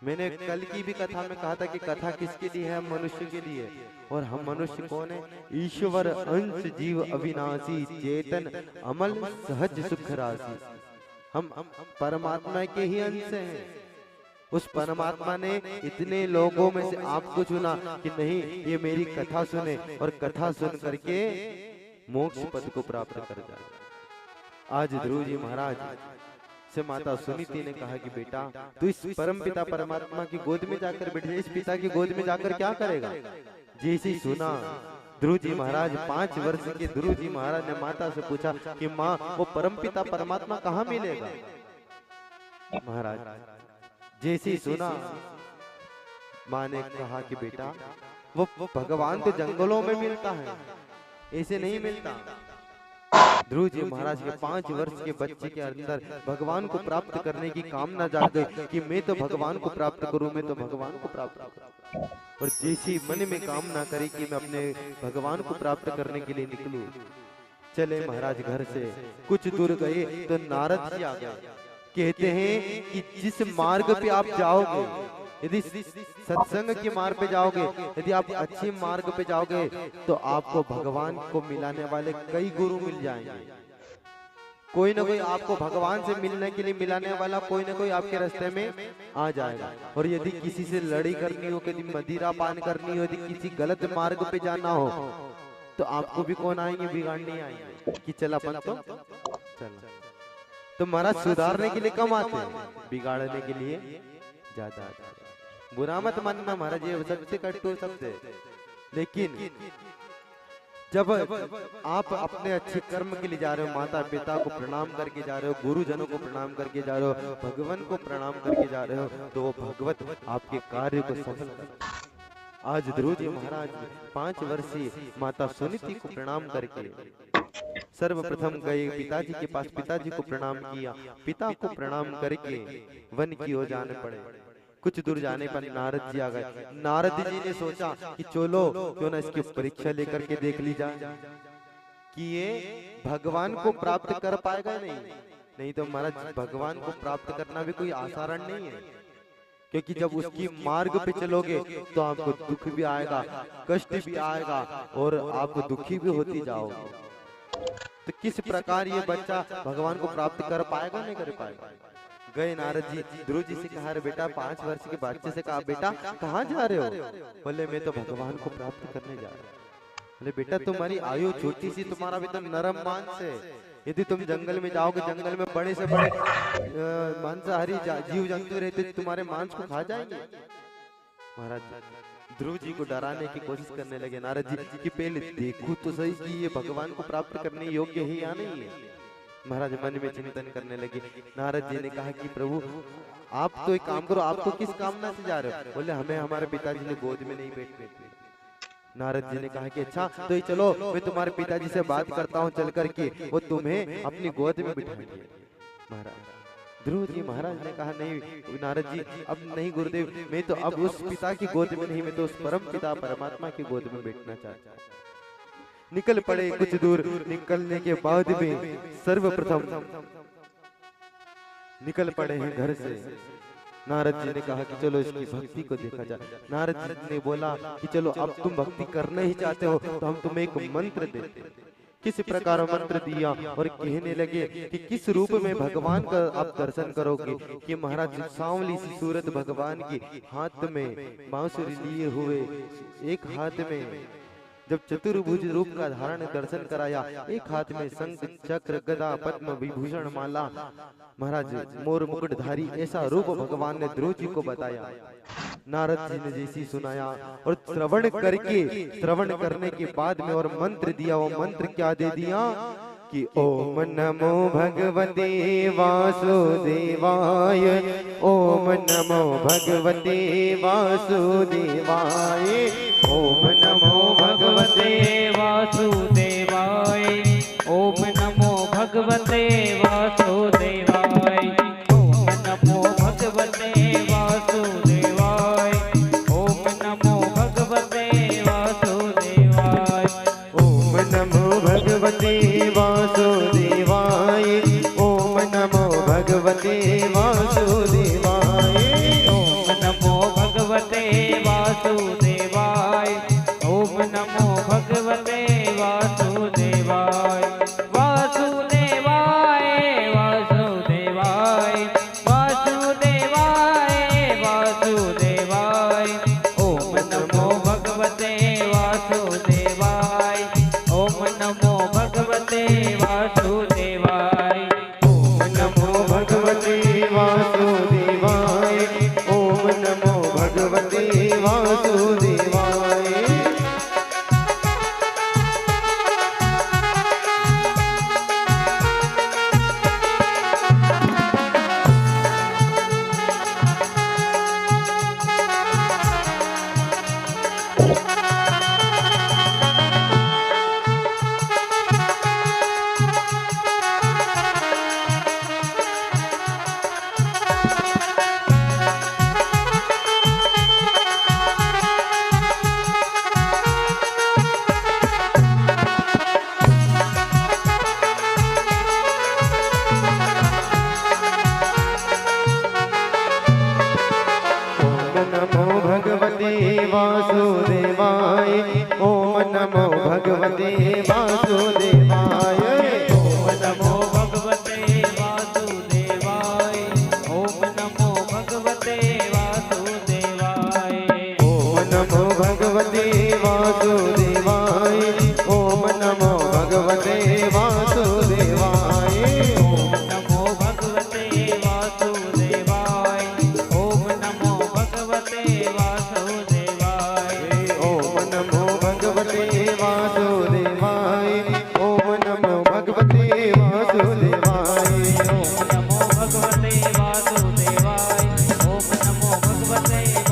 मैंने कल की भी कथा में कहा था कि कथा किसके लिए है? मनुष्य के लिए। और हम मनुष्य कौन है? ईश्वर अंश जीव अविनाशी चेतन अमल सहज सुख राशि। हम परमात्मा के ही अंश हैं। उस परमात्मा ने इतने लोगों में से आपको चुना कि नहीं, ये मेरी कथा सुने और कथा सुन करके मोक्ष पद को प्राप्त कर जाए। आज ध्रुव जी महाराज से माता सुनीति ने कहा कि बेटा तू इस परम पिता परमात्मा की गोद में जाकर बैठ जा। इस पिता की गोद में जाकर क्या करेगा? जैसे ही सुना ध्रुव जी महाराज, 5 वर्ष के ध्रुव जी महाराज ने माता से पूछा कि माँ वो परम पिता परमात्मा कहाँ मिलेगा? महाराज जैसे ही सुना माँ ने कहा कि बेटा वो भगवान तो जंगलों में मिलता है, ऐसे नहीं मिलता। ध्रुव जी महाराज के 5 वर्ष के बच्चे के अंदर भगवान को प्राप्त करने की कामना जाग गई कि मैं तो भगवान को प्राप्त करूं, मैं तो भगवान को प्राप्त करूं। और जैसी मन में कामना करे कि मैं अपने भगवान को प्राप्त करने के लिए निकलूं, चले महाराज घर से कुछ दूर गए तो नारद जी आ गए। कहते हैं कि जिस मार्ग पे आप जाओगे, यदि सत्संग के मार्ग पे जाओगे, यदि आप अच्छे मार्ग पे जाओगे तो आपको भगवान को मिलाने वाले कई गुरु मिल जाएंगे। कोई ना कोई आपको भगवान से मिलने के लिए मिलाने वाला कोई ना कोई आपके रास्ते में आ जाएगा। और यदि किसी से लड़ाई करनी हो, यदि मदिरा पान करनी हो, यदि किसी गलत मार्ग पे जाना हो तो आपको भी कौन आएंगे? बिगाड़ने आएंगे कि चल अपन तो चल। तो महाराज सुधारने के लिए कम आते हैं, बिगाड़ने के लिए ज्यादा आते हैं। बुरा मत मानना महाराज, ये सबसे कटु सबसे। लेकिन जब आप अपने अच्छे कर्म के लिए जा रहे हो, माता पिता को प्रणाम करके जा रहे हो, गुरुजनों को प्रणाम करके जा रहे हो, भगवान को प्रणाम करके जा रहे हो, तो वो भगवत आपके कार्य को सफल कर। आज ध्रुव जी महाराज 5 वर्षीय माता सुनीति को प्रणाम करके सर्वप्रथम गए पिताजी के पास, पिताजी को प्रणाम किया। पिता को प्रणाम करके वन की ओर जाने पड़े। कुछ दूर जाने पर नारद जी आ गए। नारद जी ने सोचा कि चलो क्यों ना इसकी परीक्षा लेकर के देख ली जाए कि ये भगवान को प्राप्त कर पाएगा। नहीं तो महाराज भगवान को प्राप्त करना भी कोई आसान नहीं है, क्योंकि जब उसकी मार्ग पे चलोगे तो आपको दुख भी आएगा, कष्ट भी आएगा और आप दुखी भी होती जाओगे। तो किस प्रकार ये बच्चा भगवान को प्राप्त कर पाएगा? नहीं कर पाएगा। गए नारद जी, ध्रुव जी से कहा, रे बेटा 5 वर्ष के बच्चे से कहा, बेटा कहाँ जा रहे हो? बोले मैं तो भगवान को प्राप्त करने जा रहा हूँ। बोले बेटा तुम्हारी आयु छोटी सी, तुम्हारा भी तो नरम मांस है। यदि तुम जंगल में जाओगे, जंगल में बड़े से बड़े मांसाहारी जीव जंतु रहते, तुम्हारे मांस को खा जाएंगे। महाराज ध्रुव जी को डराने की कोशिश करने लगे नारद जी कि पहले देखो तो सही कि ये भगवान को प्राप्त करने योग्य है या नहीं है। महाराज मन में चिंतन करने लगे। नारद जी ने कहा कि प्रभु आप तो एक काम करो, आप तो किस कामना से जा रहे हो? बोले हमें हमारे पिताजी ने गोद में नहीं बैठने दिया। नारद जी ने कहा कि अच्छा तो ये चलो मैं तुम्हारे पिताजी से बात करता हूँ, चल करके वो तुम्हें अपनी गोद में बिठाएंगे। महाराज ध्रुव जी महाराज ने कहा नहीं नारद जी अब नहीं गुरुदेव, मैं तो अब उस पिता की गोद में नहीं, मैं तो उस परम पिता परमात्मा की गोद में बैठना चाहता हूँ। निकल पड़े। कुछ दूर निकलने के बाद में सर्वप्रथम निकल पड़े हैं घर से। नारद जी ने कहा कि चलो इसकी भक्ति को देखा जाए। नारद जी ने बोला कि चलो अब तुम भक्ति करना ही चाहते हो तो हम तुम्हें एक मंत्र देते हैं। किस प्रकार मंत्र दिया और कहने लगे कि किस रूप में भगवान का आप दर्शन करोगे? कि महाराज सांवली सी सूरत भगवान की, हाथ में बांसुरी लिए हुए, एक हाथ में जब चतुर्भुज रूप का धारण दर्शन कराया, एक हाथ में शंख चक्र गदा पद्म विभूषण माला, महाराज मोर मुकुटधारी ऐसा रूप भगवान ने ध्रुव जी को बताया। नारद जी ने जैसी सुनाया और श्रवण करने के बाद में और मंत्र दिया। वो मंत्र क्या दे दिया कि ओम नमो भगवते वासुदेवाय, ओम नमो भगवते वासुदेवाय, ओम नमो भगवते वासुदेवाय, ओम नमो भगवते वासुदेवाय, ओम नमो भगवते वासुदेवाय, ओम नमो भगवते वासुदेवाय, ओम नमो भगवते वासुदेवाय, ओम नमो भगवते वासुदेवाय, ओम नमो भगवते वासुदेवाय। वासुदेवाय ओम नमो भगवते वासुदेवाय। ओम नमो भगवते वासुदेवाय। ओम नमो भगवते वासुदेवाय। ओम नमो भगवते वासुदेवाय। ओम नमो भगवते वासुदेवाय। ओम नमो भगवते वासुदेवाय। ओम नमो भगवते वासुदेवाय। ओम नमो भगवते वासुदेवाय। ओम नमो भगवते वासुदेवाय। ओम नमो भगवते वासुदेवाय। ओम नमो भगवते